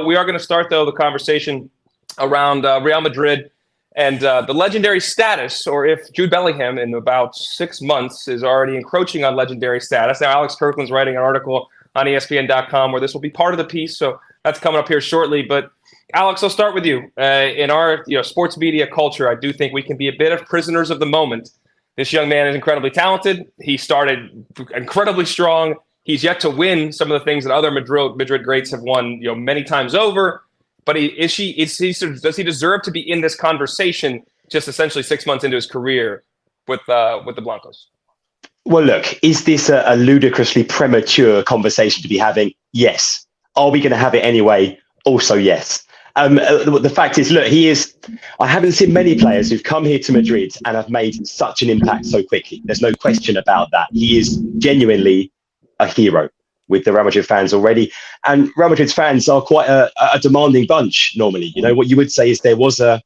we are going to start, though, the conversation around Real Madrid and the legendary status, or if Jude Bellingham in about 6 months is already encroaching on legendary status. Now, Alex Kirkland's writing an article on ESPN.com where this will be part of the piece, so that's coming up here shortly. But Alex, I'll start with you. In our sports media culture, I do think we can be a bit of prisoners of the moment. This young man is incredibly talented. He started incredibly strong. He's yet to win some of the things that other Madrid greats have won, many times over. But does he deserve to be in this conversation just essentially 6 months into his career with the Blancos? Well, look, is this a ludicrously premature conversation to be having? Yes. Are we going to have it anyway? Also, yes. The fact is, look, I haven't seen many players who've come here to Madrid and have made such an impact so quickly. There's no question about that. He is genuinely a hero with the Real Madrid fans already. And Real Madrid's fans are quite a demanding bunch normally. What you would say is there was a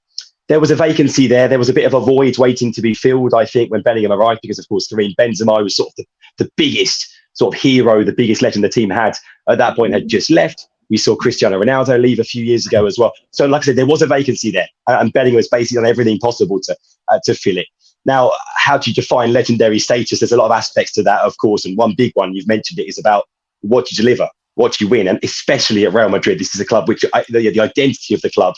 vacancy there. There was a bit of a void waiting to be filled, I think, when Bellingham arrived, because, of course, Karim Benzema was sort of the biggest sort of hero, the biggest legend the team had at that point, had just left. We saw Cristiano Ronaldo leave a few years ago as well. So, like I said, there was a vacancy there, and Bellingham was basically done everything possible to fill it. Now, how do you define legendary status? There's a lot of aspects to that, of course, and one big one, you've mentioned it, is about what you deliver, what you win, and especially at Real Madrid. This is a club which the identity of the club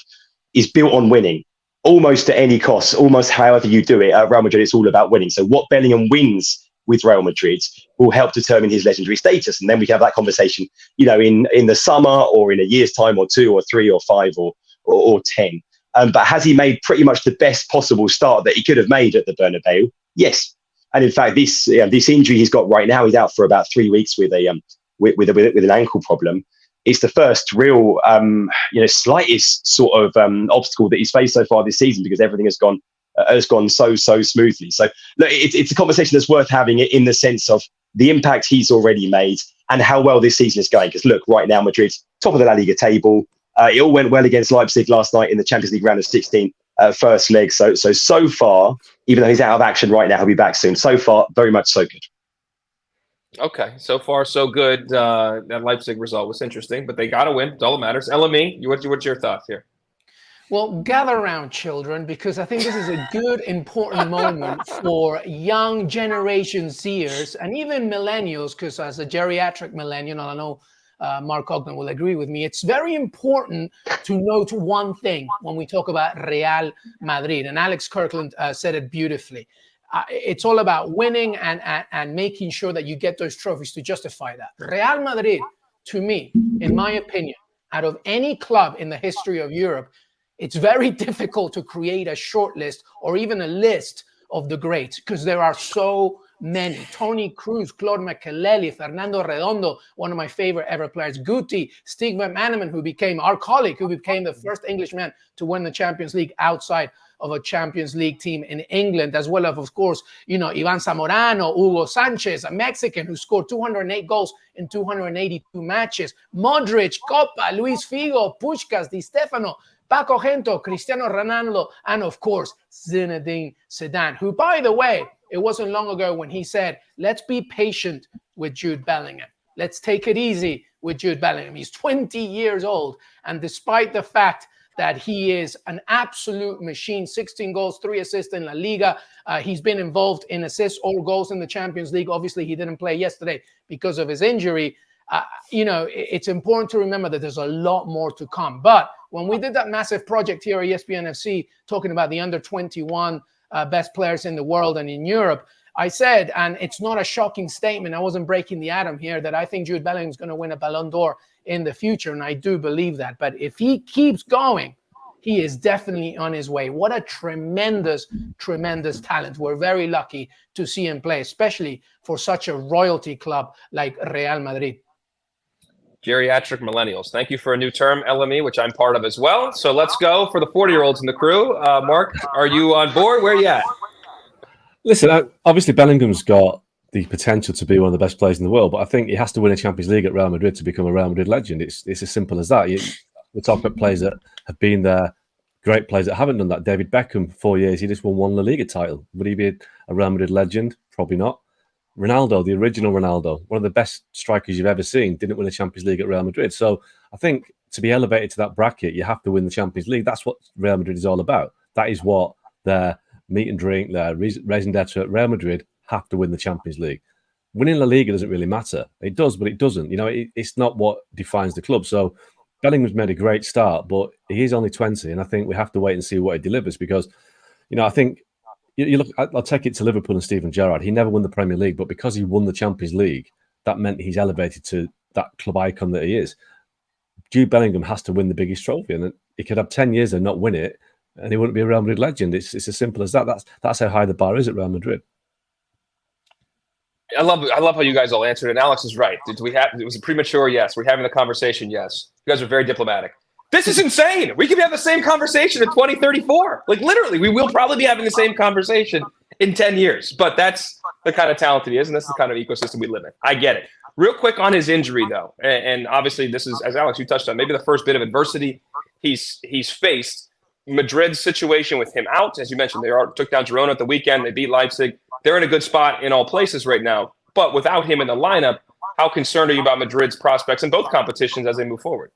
is built on winning, almost at any cost, almost however you do it. At Real Madrid, it's all about winning. So what Bellingham wins with Real Madrid will help determine his legendary status. And then we can have that conversation, in the summer or in a year's time or 2 or 3 or 5 or 10. But has he made pretty much the best possible start that he could have made at the Bernabeu? Yes. And in fact, this injury he's got right now, he's out for about 3 weeks with an ankle problem. It's the first real, slightest sort of obstacle that he's faced so far this season, because everything has gone so smoothly. So look, it's a conversation that's worth having in the sense of the impact he's already made and how well this season is going. Because look, right now, Madrid's top of the La Liga table. It all went well against Leipzig last night in the Champions League round of 16, first leg. So far, even though he's out of action right now, he'll be back soon. So far, very much so good. Okay, so far so good. That Leipzig result was interesting, but they got to win. That's all that matters. LME, what's your thoughts here? Well, gather around, children, because I think this is a good, important moment for young Generation Zers and even millennials, because as a geriatric millennial, I know Mark Ogden will agree with me, it's very important to note one thing when we talk about Real Madrid, and Alex Kirkland said it beautifully. It's all about winning and making sure that you get those trophies to justify that. Real Madrid, to me, in my opinion, out of any club in the history of Europe, it's very difficult to create a short list or even a list of the greats, because there are so many. Toni Kroos, Claude Makélélé, Fernando Redondo, one of my favorite ever players, Guti, Stig Van Maneman, who became our colleague, who became the first Englishman to win the Champions League outside of a Champions League team in England, as well as, of course, Ivan Zamorano, Hugo Sanchez, a Mexican who scored 208 goals in 282 matches, Modric, Copa, Luis Figo, Puskás, Di Stefano, Paco Gento, Cristiano Ronaldo, and of course, Zinedine Zidane, who, by the way, it wasn't long ago when he said, let's be patient with Jude Bellingham. Let's take it easy with Jude Bellingham. He's 20 years old, and despite the fact that he is an absolute machine, 16 goals, 3 assists in La Liga. He's been involved in assists or goals in the Champions League. Obviously, he didn't play yesterday because of his injury. It's important to remember that there's a lot more to come. But when we did that massive project here at ESPN FC, talking about the under 21 best players in the world and in Europe, I said, and it's not a shocking statement, I wasn't breaking the atom here, that I think Jude Bellingham is going to win a Ballon d'Or in the future, and I do believe that. But if he keeps going, he is definitely on his way. What a tremendous, tremendous talent. We're very lucky to see him play, especially for such a royalty club like Real Madrid. Geriatric millennials. Thank you for a new term, LME, which I'm part of as well. So let's go for the 40-year-olds in the crew. Mark, are you on board? Where are you at? Listen, obviously Bellingham's got the potential to be one of the best players in the world, but I think he has to win a Champions League at Real Madrid to become a Real Madrid legend. It's as simple as that. We're talking about players that have been there, great players that haven't done that. David Beckham, 4 years, he just won 1 La Liga title. Would he be a Real Madrid legend? Probably not. Ronaldo, the original Ronaldo, one of the best strikers you've ever seen, didn't win a Champions League at Real Madrid. So I think to be elevated to that bracket, you have to win the Champions League. That's what Real Madrid is all about. That is what their meat and drink, their raison d'etre. Real Madrid have to win the Champions League. Winning La Liga doesn't really matter. It does, but it doesn't. It's not what defines the club. So Bellingham's made a great start, but he is only 20, and I think we have to wait and see what he delivers because, I think you look. I'll take it to Liverpool and Steven Gerrard. He never won the Premier League, but because he won the Champions League, that meant he's elevated to that club icon that he is. Jude Bellingham has to win the biggest trophy, and he could have 10 years and not win it, and he wouldn't be a Real Madrid legend. It's as simple as that. That's how high the bar is at Real Madrid. I love how you guys all answered it. And Alex is right. It was premature? Yes. We're having the conversation? Yes. You guys are very diplomatic. This is insane. We could have the same conversation in 2034. Like literally, we will probably be having the same conversation in 10 years. But that's the kind of talent he is, and that's the kind of ecosystem we live in. I get it. Real quick on his injury, though, and obviously this is, as Alex, you touched on, maybe the first bit of adversity he's faced. Madrid's situation with him out, as you mentioned, they took down Girona at the weekend. They beat Leipzig. They're in a good spot in all places right now. But without him in the lineup, how concerned are you about Madrid's prospects in both competitions as they move forward?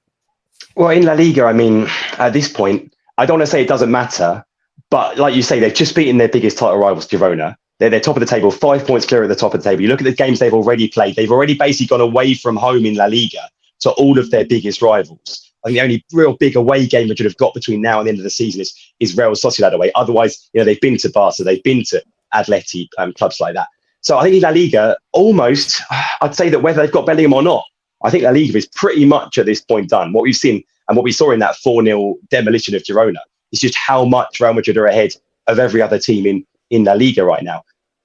Well, in La Liga, I mean, at this point, I don't want to say it doesn't matter, but like you say, they've just beaten their biggest title rivals, Girona. They're top of the table, 5 points clear at the top of the table. You look at the games they've already played. They've already basically gone away from home in La Liga to all of their biggest rivals. I think the only real big away game Madrid have got between now and the end of the season is Real Sociedad away. Otherwise, they've been to Barca, they've been to Atleti, clubs like that. So I think in La Liga, almost, I'd say that whether they've got Bellingham or not, I think La Liga is pretty much at this point done. What we've seen and what we saw in that 4-0 demolition of Girona is just how much Real Madrid are ahead of every other team in La Liga right now.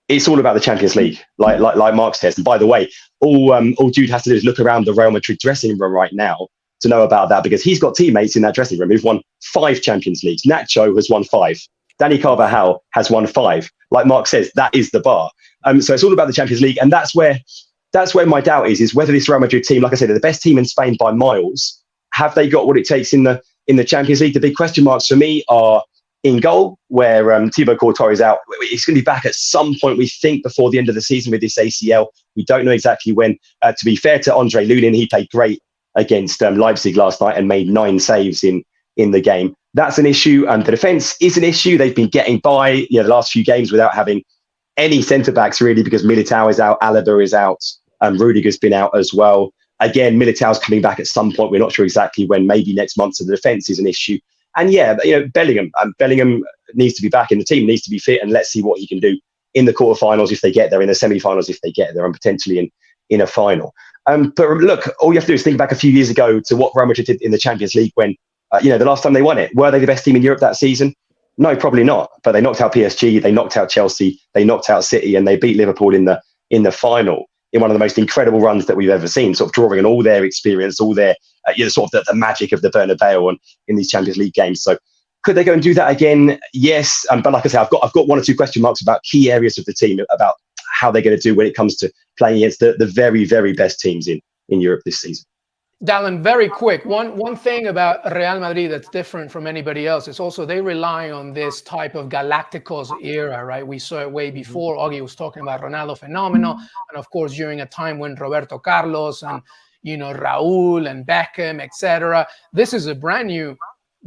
It's all about the Champions League, like Mark says. And by the way, all Jude has to do is look around the Real Madrid dressing room right now to know about that, because he's got teammates in that dressing room who've won 5 Champions Leagues. Nacho has won 5. Dani Carvajal has won 5. Like Mark says, that is the bar. So it's all about the Champions League, and that's where my doubt is whether this Real Madrid team, like I said, they're the best team in Spain by miles. Have they got what it takes in the Champions League? The big question marks for me are in goal, where Thibaut Courtois is out. He's going to be back at some point, we think, before the end of the season with this ACL. We don't know exactly when. To be fair to Andre Lunin, he played great against Leipzig last night and made 9 saves in the game. That's an issue. The defence is an issue. They've been getting by the last few games without having any centre-backs, really, because Militao is out, Alaba is out, Rudiger's been out as well. Again, Militao's coming back at some point. We're not sure exactly when, maybe next month. So the defence is an issue. And Bellingham needs to be back in the team, needs to be fit, and let's see what he can do in the quarterfinals if they get there, in the semi-finals if they get there, and potentially in a final. But look, all you have to do is think back a few years ago to what Real Madrid did in the Champions League when, the last time they won it. Were they the best team in Europe that season? No, probably not. But they knocked out PSG, they knocked out Chelsea, they knocked out City, and they beat Liverpool in the final in one of the most incredible runs that we've ever seen, sort of drawing on all their experience, all their sort of the magic of the Bernabeu in these Champions League games. So could they go and do that again? Yes. But like I say, I've got 1 or 2 question marks about key areas of the team, about how they're going to do when it comes to playing against the very, very best teams in Europe this season. Dalen, very quick. One thing about Real Madrid that's different from anybody else is also they rely on this type of Galacticos era, right? We saw it way before. Augie was talking about Ronaldo Phenomenal, and of course during a time when Roberto Carlos and Raúl and Beckham, etc. This is a brand new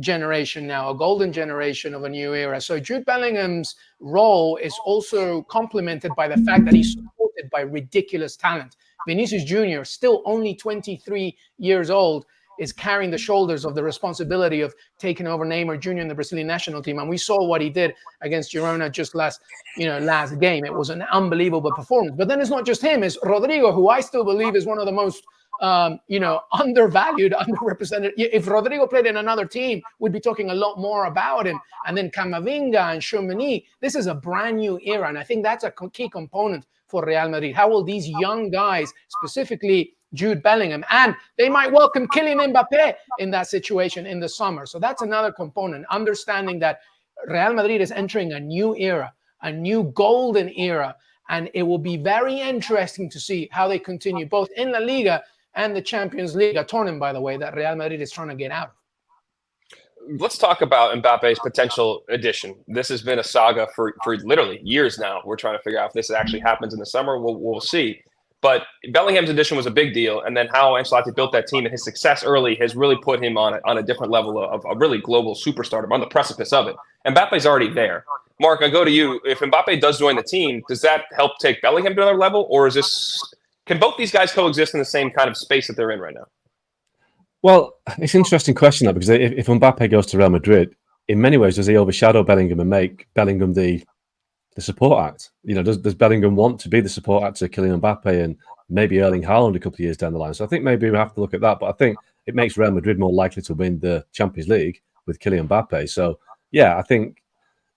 generation now, a golden generation of a new era. So Jude Bellingham's role is also complemented by the fact that he's supported by ridiculous talent. Vinicius Jr., still only 23 years old, is carrying the shoulders of the responsibility of taking over Neymar Jr. in the Brazilian national team. And we saw what he did against Girona just last game. It was an unbelievable performance. But then it's not just him, it's Rodrigo, who I still believe is one of the most undervalued, underrepresented. If Rodrigo played in another team, we'd be talking a lot more about him. And then Camavinga and Tchouaméni. This is a brand new era. And I think that's a key component for Real Madrid. How will these young guys, specifically Jude Bellingham, and they might welcome Kylian Mbappé in that situation in the summer. So that's another component, understanding that Real Madrid is entering a new era, a new golden era. And it will be very interesting to see how they continue both in La Liga and the Champions League, a tournament, by the way, that Real Madrid is trying to get out of. Let's talk about Mbappe's potential addition. This has been a saga for literally years now. We're trying to figure out if this actually happens in the summer. We'll see. But Bellingham's addition was a big deal, and then how Ancelotti built that team and his success early has really put him on a different level of a really global superstar, on the precipice of it. And Mbappe's already there. Mark, I go to you. If Mbappe does join the team, does that help take Bellingham to another level, or can both these guys coexist in the same kind of space that they're in right now? Well, it's an interesting question, because if Mbappe goes to Real Madrid, in many ways, does he overshadow Bellingham and make Bellingham the support act? Does Bellingham want to be the support act to Kylian Mbappe and maybe Erling Haaland a couple of years down the line? So I think maybe we have to look at that. But I think it makes Real Madrid more likely to win the Champions League with Kylian Mbappe. So, yeah, I think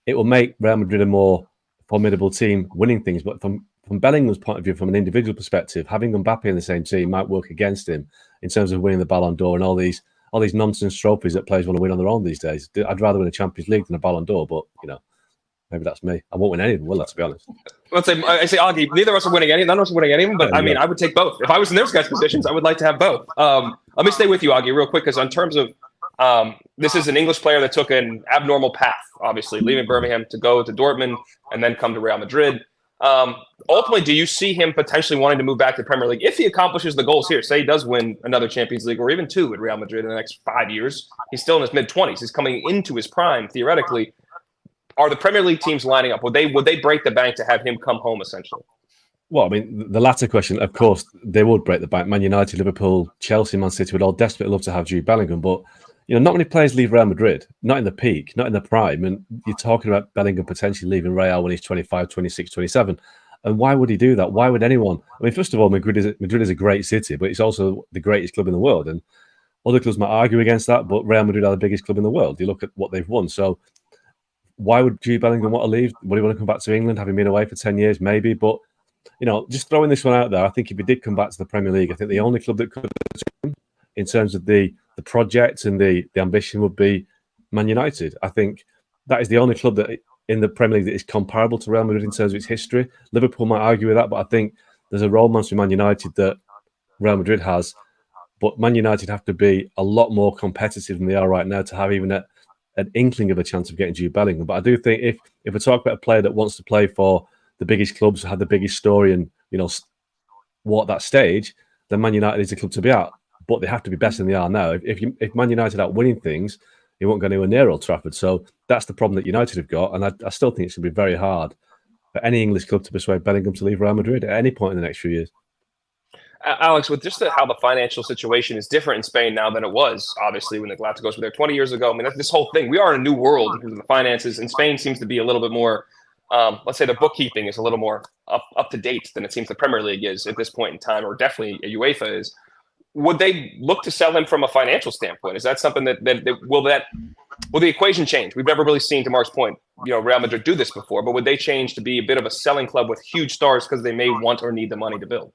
it will make Real Madrid a more formidable team winning things. But from Bellingham's point of view, from an individual perspective, having Mbappe in the same team might work against him in terms of winning the Ballon d'Or and all these nonsense trophies that players want to win on their own these days. I'd rather win a Champions League than a Ballon d'Or, but, maybe that's me. I won't win any of them, will I, to be honest? I say, Augie, neither of us are winning any. None of us are winning any of them, but I mean, I would take both. If I was in those guys' positions, I would like to have both. Let me stay with you, Augie, real quick, because in terms of this is an English player that took an abnormal path, obviously, leaving Birmingham to go to Dortmund and then come to Real Madrid. Ultimately, do you see him potentially wanting to move back to the Premier League if he accomplishes the goals here? Say he does win another Champions League or even 2 at Real Madrid in the next 5 years. He's still in his mid-20s. He's coming into his prime, theoretically. Are the Premier League teams lining up? Would they break the bank to have him come home, essentially? Well, I mean, the latter question, of course, they would break the bank. Man United, Liverpool, Chelsea, Man City would all desperately love to have Jude Bellingham, but not many players leave Real Madrid, not in the peak, not in the prime. And you're talking about Bellingham potentially leaving Real when he's 25, 26, 27. And why would he do that? Why would anyone? I mean, first of all, Madrid is a great city, but it's also the greatest club in the world. And other clubs might argue against that, but Real Madrid are the biggest club in the world. You look at what they've won. So why would Jude Bellingham want to leave? Would he want to come back to England, having been away for 10 years? Maybe. But, just throwing this one out there, I think if he did come back to the Premier League, I think the only club that could, in terms of the project and the ambition, would be Man United. I think that is the only club that in the Premier League that is comparable to Real Madrid in terms of its history. Liverpool might argue with that, but I think there's a romance with Man United that Real Madrid has. But Man United have to be a lot more competitive than they are right now to have even an inkling of a chance of getting Jude Bellingham. But I do think if we talk about a player that wants to play for the biggest clubs, have the biggest story and, walk that stage, then Man United is the club to be at. But they have to be better than they are now. If Man United are winning things, he won't go anywhere near Old Trafford. So that's the problem that United have got. And I still think it's going to be very hard for any English club to persuade Bellingham to leave Real Madrid at any point in the next few years. Alex, with just how the financial situation is different in Spain now than it was, obviously, when the Galacticos were there 20 years ago. I mean, that's this whole thing. We are in a new world in terms of the finances. And Spain seems to be a little bit more, let's say the bookkeeping is a little more up to date than it seems the Premier League is at this point in time, or definitely UEFA is. Would they look to sell him from a financial standpoint? Is that something that will the equation change? We've never really seen, to Mark's point, Real Madrid do this before, but would they change to be a bit of a selling club with huge stars because they may want or need the money to build?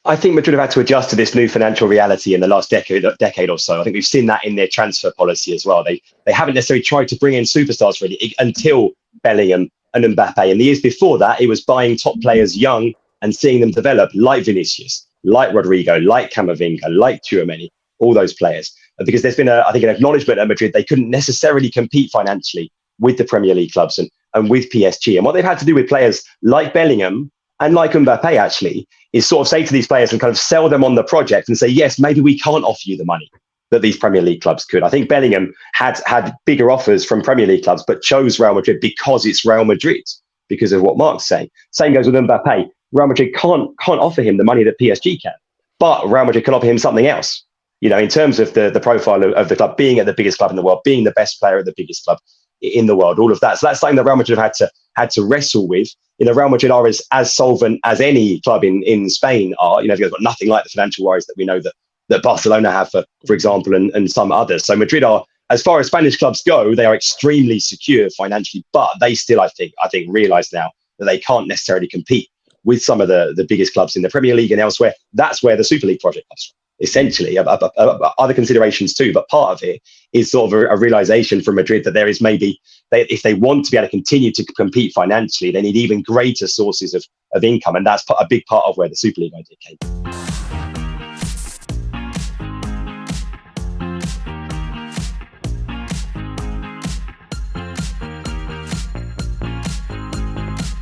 I think Madrid have had to adjust to this new financial reality in the last decade or so. I think we've seen that in their transfer policy as well. They haven't necessarily tried to bring in superstars really until Bellingham and Mbappe. And the years before that, it was buying top players young and seeing them develop, like Vinicius, like Rodrigo, like Camavinga, like Tchouaméni, all those players. Because there's been, I think, an acknowledgement at Madrid they couldn't necessarily compete financially with the Premier League clubs and with PSG. And what they've had to do with players like Bellingham and like Mbappe, actually, is sort of say to these players and kind of sell them on the project and say, yes, maybe we can't offer you the money that these Premier League clubs could. I think Bellingham had bigger offers from Premier League clubs, but chose Real Madrid because it's Real Madrid, because of what Mark's saying. Same goes with Mbappe. Real Madrid can't offer him the money that PSG can, but Real Madrid can offer him something else. In terms of the profile of the club, being at the biggest club in the world, being the best player at the biggest club in the world, all of that. So that's something that Real Madrid have had to wrestle with. Real Madrid are as solvent as any club in Spain are. They've got nothing like the financial worries that we know that Barcelona have, for example, and some others. So Madrid are, as far as Spanish clubs go, they are extremely secure financially, but they still, I think, realise now that they can't necessarily compete with some of the biggest clubs in the Premier League and elsewhere. That's where the Super League project comes from. Essentially, other considerations too, but part of it is sort of a realization from Madrid that there is maybe, if they want to be able to continue to compete financially, they need even greater sources of income. And that's a big part of where the Super League idea came from.